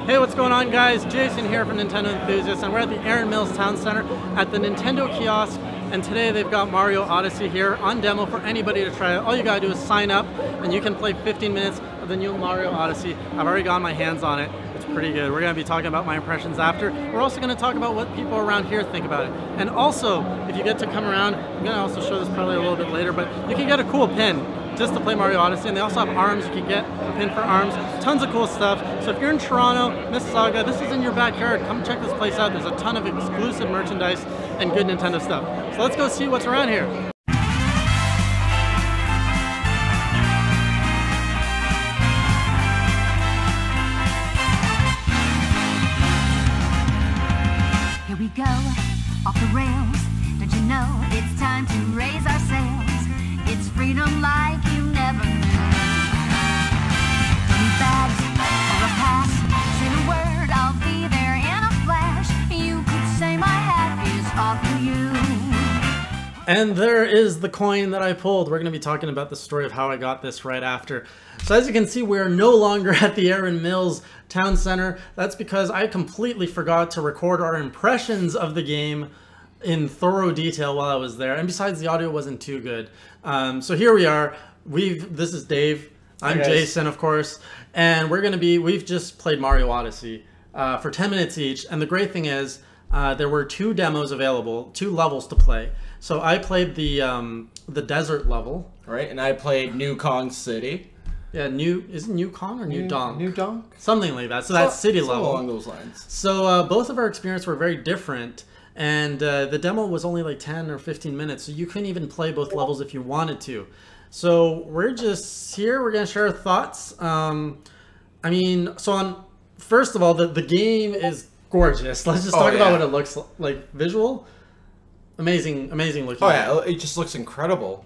Hey, what's going on, guys? Jason here from Nintendo Enthusiast, and we're at the Erin Mills Town Center at the Nintendo kiosk, and today they've got Mario Odyssey here on demo for anybody to try it. All you gotta do is sign up, and you can play 15 minutes of the new Mario Odyssey. I've already gotten my hands on it. It's pretty good. We're gonna be talking about my impressions after. We're also gonna talk about what people around here think about it. And also, if you get to come around, I'm gonna also show this probably a little bit later, but you can get a cool pin just to play Mario Odyssey, and they also have arms. You can get a pin for arms, tons of cool stuff. So if you're in Toronto, Mississauga, this is in your backyard, come check this place out. There's a ton of exclusive merchandise and good Nintendo stuff. So let's go see what's around here. Here we go, off the rails. Don't you know it's time to raise our sails? It's freedom like you never knew. Need bags or a pass? Say the word, I'll be there in a flash. You could say my hat is off to you. And there is the coin that I pulled. We're going to be talking about the story of how I got this right after. So as you can see, we're no longer at the Erin Mills Town Center. That's because I completely forgot to record our impressions of the game in thorough detail while I was there, and besides, the audio wasn't too good. So here we are. This is Dave. I'm Jason, of course, and we've just played Mario Odyssey for 10 minutes each. And the great thing is, there were 2 demos available, 2 levels to play. So I played the desert level, right, and I played New Kong City. Yeah, is it New Kong or New Donk? New Donk, something like that. So that's city level, along those lines. So both of our experiences were very different. And the demo was only like 10 or 15 minutes, so you couldn't even play both levels if you wanted to. So we're just here, we're gonna share our thoughts. First of all, the game is gorgeous. Let's just talk about what it looks like. Visual, amazing looking. Oh yeah, it just looks incredible.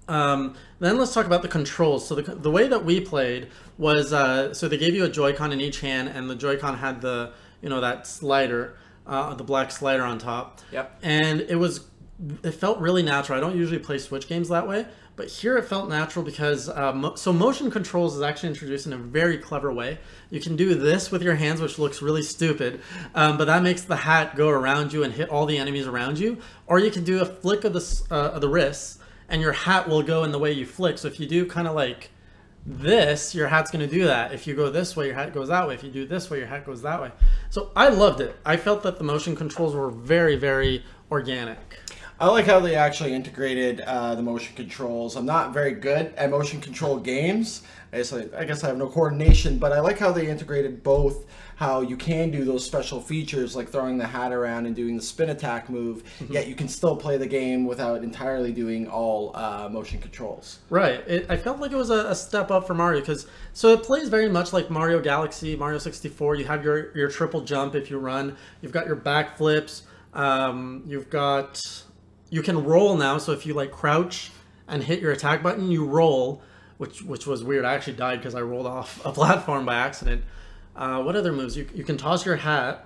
Then let's talk about the controls. So the way that we played was, so they gave you a Joy-Con in each hand, and the Joy-Con had the, that slider. The black slider on top. Yep. And it felt really natural. I don't usually play Switch games that way, but here it felt natural because, so motion controls is actually introduced in a very clever way. You can do this with your hands, which looks really stupid, but that makes the hat go around you and hit all the enemies around you. Or you can do a flick of the wrists, and your hat will go in the way you flick. So if you do kind of like this, your hat's going to do that. If you go this way, your hat goes that way. If you do this way, your hat goes that way. So I loved it. I felt that the motion controls were very, very organic. I like how they actually integrated the motion controls. I'm not very good at motion control games. I guess I have no coordination, but I like how they integrated both, how you can do those special features like throwing the hat around and doing the spin attack move, yet you can still play the game without entirely doing all motion controls. Right. I felt like it was a step up for Mario, so it plays very much like Mario Galaxy, Mario 64. You have your triple jump if you run. You've got your back flips. You can roll now, so if you like crouch and hit your attack button, you roll, which was weird. I actually died because I rolled off a platform by accident. What other moves? You can toss your hat,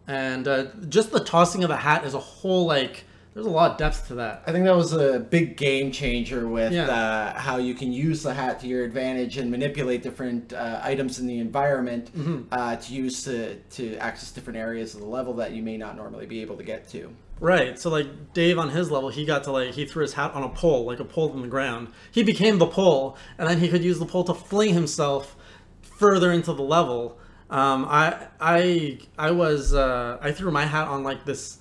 and just the tossing of the hat is a whole, there's a lot of depth to that. I think that was a big game changer with how you can use the hat to your advantage and manipulate different items in the environment to use to access different areas of the level that you may not normally be able to get to. Right, so like Dave on his level, he got to he threw his hat on a pole, like a pole in the ground. He became the pole, and then he could use the pole to fling himself further into the level. I threw my hat on like this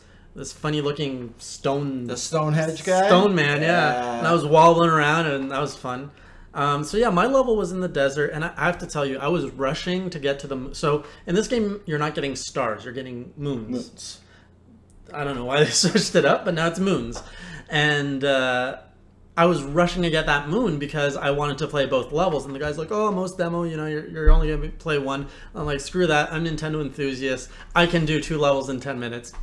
funny looking stone. The Stonehenge guy? Stone man, yeah. And I was wobbling around, and that was fun. So yeah, my level was in the desert, and I have to tell you, I was rushing to get to the... So in this game, you're not getting stars, you're getting moons. I don't know why they switched it up, but now it's moons. And I was rushing to get that moon because I wanted to play both levels. And the guy's like, oh, most demo, you're only going to play one. I'm like, screw that. I'm Nintendo Enthusiast. I can do 2 levels in 10 minutes.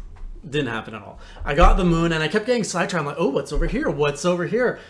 Didn't happen at all. I got the moon, and I kept getting sidetracked. I'm like, oh, what's over here? What's over here?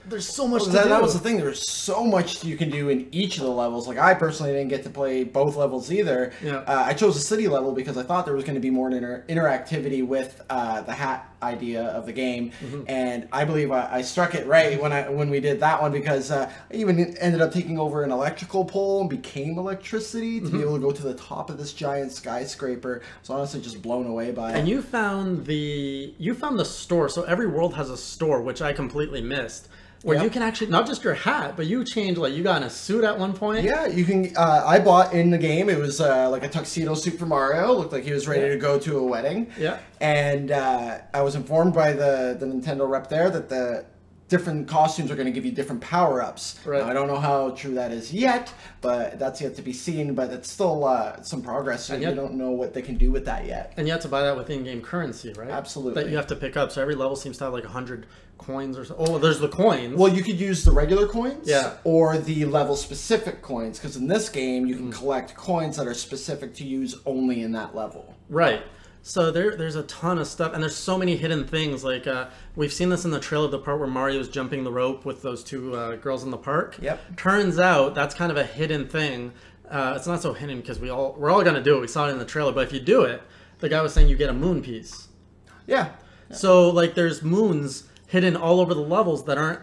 There's so much to do. That was the thing. There's so much you can do in each of the levels. Like, I personally didn't get to play both levels either. Yeah. I chose the city level because I thought there was going to be more interactivity with the hat idea of the game, and I believe I struck it right when we did that one, because I even ended up taking over an electrical pole and became electricity to be able to go to the top of this giant skyscraper. So honestly, just blown away by it. And you found the store. So every world has a store, which I completely missed. Where you can actually, not just your hat, but you change, like, you got in a suit at one point. Yeah, you can, I bought in the game, it was like a tuxedo suit for Mario, looked like he was ready to go to a wedding. Yeah. And I was informed by the Nintendo rep there that the different costumes are going to give you different power-ups. Right. Now, I don't know how true that is yet, but that's yet to be seen, but it's still some progress, so you don't know what they can do with that yet. And you have to buy that with in-game currency, right? Absolutely. That you have to pick up, so every level seems to have like 100 coins or so. Oh, there's the coins. Well, you could use the regular coins, yeah, or the level-specific coins, because in this game, you can collect coins that are specific to use only in that level. Right. So there's a ton of stuff, and there's so many hidden things. Like, we've seen this in the trailer, the part where Mario's jumping the rope with those two girls in the park. Yep. Turns out that's kind of a hidden thing. It's not so hidden because we're all gonna do it. We saw it in the trailer, but if you do it, the guy was saying you get a moon piece. Yeah. So, like, there's moons hidden all over the levels that aren't.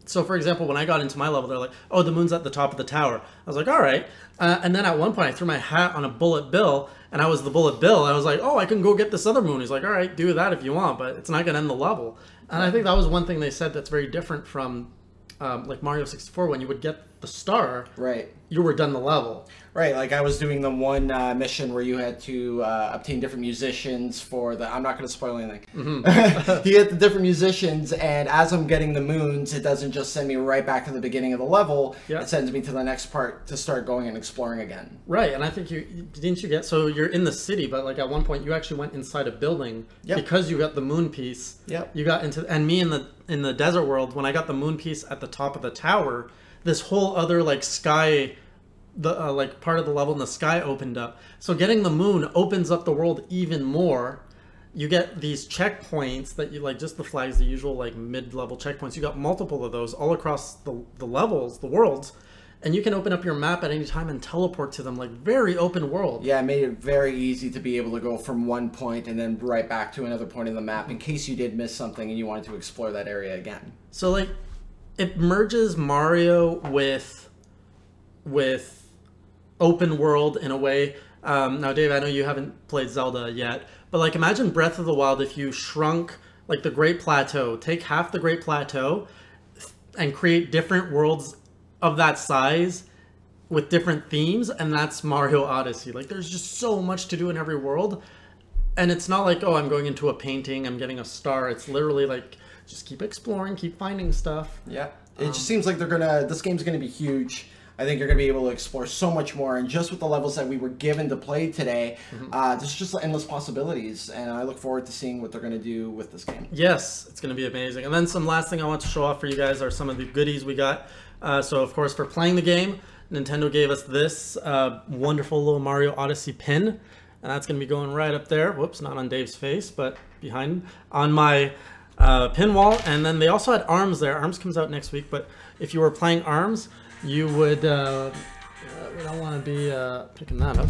So, for example, when I got into my level, they're like, oh, the moon's at the top of the tower. I was like, all right. And then at one point, I threw my hat on a bullet bill, and I was the bullet bill. I was like, oh, I can go get this other moon. He's like, all right, do that if you want, but it's not going to end the level. And I think that was one thing they said that's very different from, like, Mario 64, when you would get the star. Right. You were done the level. Right, like I was doing the one mission where you had to obtain different musicians for the... I'm not going to spoil anything. You get the different musicians, and as I'm getting the moons, it doesn't just send me right back to the beginning of the level. It sends me to the next part to start going and exploring again. Right, and I think didn't you get... So you're in the city, but like at one point you actually went inside a building because you got the moon piece. You got into... And me in the desert world, when I got the moon piece at the top of the tower, this whole other like sky... the like part of the level in the sky opened up. So getting the moon opens up the world even more. You get these checkpoints that you like, just the flags, the usual like mid-level checkpoints. You got multiple of those all across the levels, the worlds, and you can open up your map at any time and teleport to them, like very open world. Yeah, it made it very easy to be able to go from one point and then right back to another point of the map in case you did miss something and you wanted to explore that area again. So like it merges Mario with open world in a way. Now, Dave, I know you haven't played Zelda yet, but like imagine Breath of the Wild if you shrunk like the Great Plateau, take half the Great Plateau and create different worlds of that size with different themes, and that's Mario Odyssey. Like there's just so much to do in every world, and it's not like, oh, I'm going into a painting, I'm getting a star. It's literally like just keep exploring, keep finding stuff. Yeah, it just seems like this game's gonna be huge. I think you're going to be able to explore so much more, and just with the levels that we were given to play today, there's just endless possibilities, and I look forward to seeing what they're going to do with this game. Yes, it's going to be amazing. And then some last thing I want to show off for you guys are some of the goodies we got. So, of course, for playing the game, Nintendo gave us this wonderful little Mario Odyssey pin, and that's going to be going right up there. Whoops, not on Dave's face, but behind on my pin wall. And then they also had ARMS there. ARMS comes out next week, but if you were playing ARMS, you would, we don't want to be picking that up,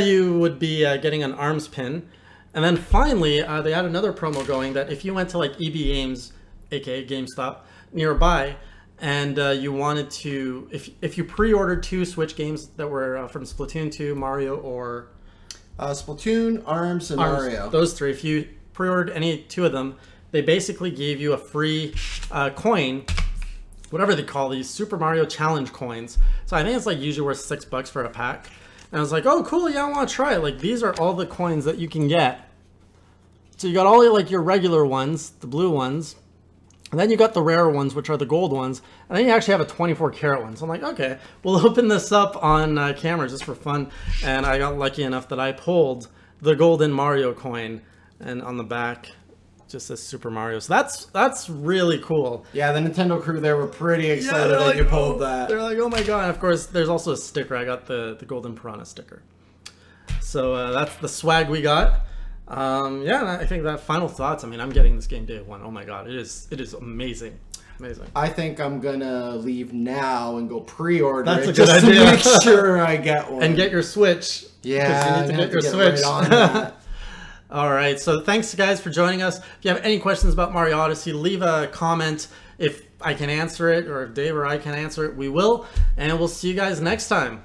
you would be getting an ARMS pin. And then finally, they had another promo going that if you went to like EB Games, aka GameStop, nearby, and you wanted to, if you pre-ordered 2 Switch games that were from Splatoon 2, Mario, or... Splatoon, ARMS, and Mario. Those 3, if you pre-ordered any 2 of them, they basically gave you a free coin, whatever they call these, Super Mario Challenge coins. So I think it's like usually worth $6 for a pack. And I was like, oh cool, yeah, I want to try it. Like these are all the coins that you can get. So you got all like your regular ones, the blue ones, and then you got the rare ones, which are the gold ones, and then you actually have a 24-karat one. So I'm like, okay, we'll open this up on camera just for fun. And I got lucky enough that I pulled the golden Mario coin, and on the back just says Super Mario. So that's really cool. Yeah, the Nintendo crew there were pretty excited that like, you pulled that. They're like, oh my god. And of course, there's also a sticker. I got the Golden Piranha sticker. So that's the swag we got. Yeah, I think that final thoughts. I mean, I'm getting this game day 1. Oh my god, it is amazing. Amazing. I think I'm gonna leave now and go pre-order That's it a good just idea. to make sure I get one. And get your Switch. Yeah, because you need to get your right Switch. on that. All right, so thanks guys for joining us. If you have any questions about Mario Odyssey, leave a comment. If I can answer it, or if Dave or I can answer it, we will. And we'll see you guys next time.